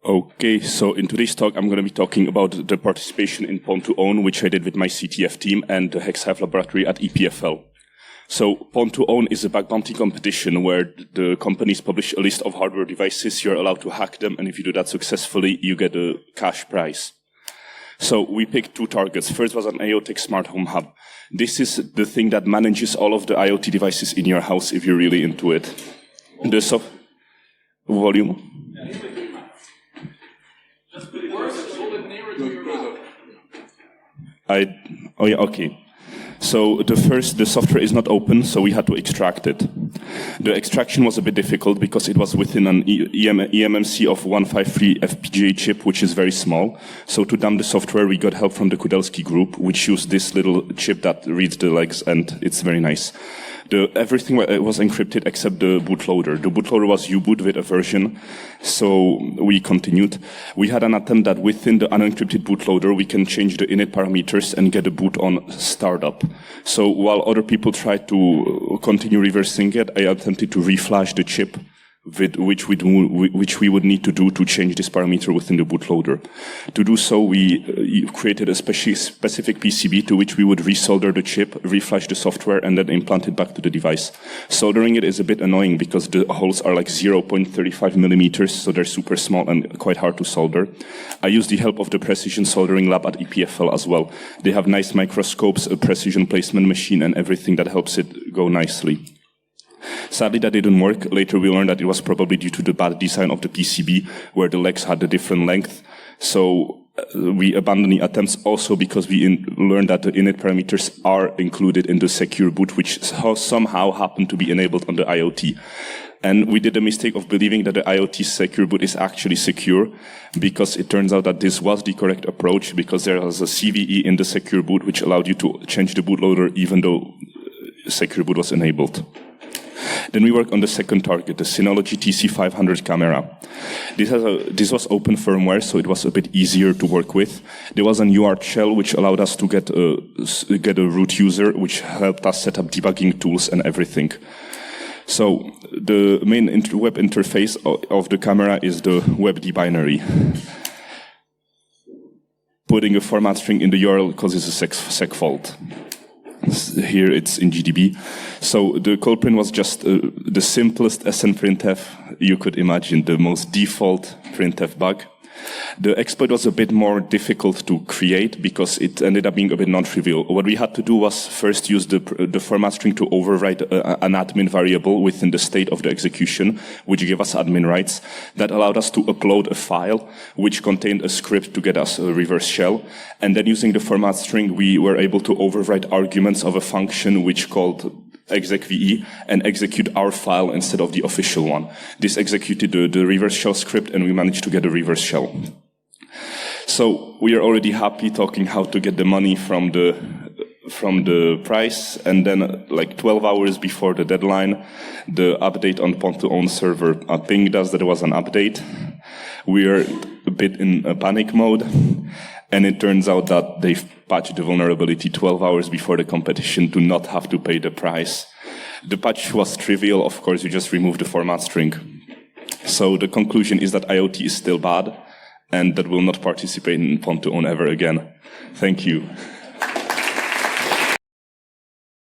Okay, so in today's talk, I'm going to be talking about the participation in Pwn2Own, which I did with my CTF team and the HexHive laboratory at EPFL. So Pwn2Own is a bug bounty competition where the companies publish a list of hardware devices. You're allowed to hack them, and if you do that successfully, you get a cash prize. So we picked two targets. First was an IoT smart home hub. This is the thing that manages all of the IoT devices in your house if you're really into it. The volume. Just put it nearer to your mouth. Oh yeah, okay. So the software is not open, so we had to extract it. The extraction was a bit difficult because it was within an eMMC of 153 FPGA chip, which is very small. So to dump the software, we got help from the Kudelski group, which used this little chip that reads the legs, and it's very nice. Everything was encrypted except the bootloader. The bootloader was U-boot with a version, so we continued. We had an attempt that within the unencrypted bootloader, we can change the init parameters and get a boot on startup. So while other people tried to continue reversing it, I attempted to reflash the chip, which we would need to do to change this parameter within the bootloader. To do so, we created a specific PCB to which we would resolder the chip, reflash the software, and then implant it back to the device. Soldering it is a bit annoying because the holes are like 0.35 millimeters, so they're super small and quite hard to solder. I used the help of the precision soldering lab at EPFL as well. They have nice microscopes, a precision placement machine, and everything that helps it go nicely. Sadly, that didn't work. Later, we learned that it was probably due to the bad design of the PCB, where the legs had a different length. So we abandoned the attempts also because we learned that the init parameters are included in the secure boot, which somehow happened to be enabled on the IoT. And we did the mistake of believing that the IoT secure boot is actually secure, because it turns out that this was the correct approach, because there was a CVE in the secure boot which allowed you to change the bootloader even though secure boot was enabled. Then we worked on the second target, the Synology TC500 camera. This was open firmware, so it was a bit easier to work with. There was an UART shell which allowed us to get a root user, which helped us set up debugging tools and everything. So the main web interface of the camera is the WebD binary. Putting a format string in the URL causes a sec fault. Here it's in GDB. So the culprit was just the simplest SNPrintf you could imagine, the most default printf bug. The exploit was a bit more difficult to create because it ended up being a bit non-trivial. What we had to do was first use the format string to override an admin variable within the state of the execution, which gave us admin rights. That allowed us to upload a file which contained a script to get us a reverse shell. And then using the format string, we were able to override arguments of a function which called execve and execute our file instead of the official one. This executed the reverse shell script, and we managed to get a reverse shell. So we are already happy talking how to get the money from the price, and then like 12 hours before the deadline, the update on Pwn2Own server pinged us that there was an update. We are a bit in a panic mode, and it turns out that they've patched the vulnerability 12 hours before the competition to not have to pay the price. The patch was trivial, of course, you just remove the format string. So the conclusion is that IoT is still bad, and that will not participate in Pwn2Own ever again. Thank you.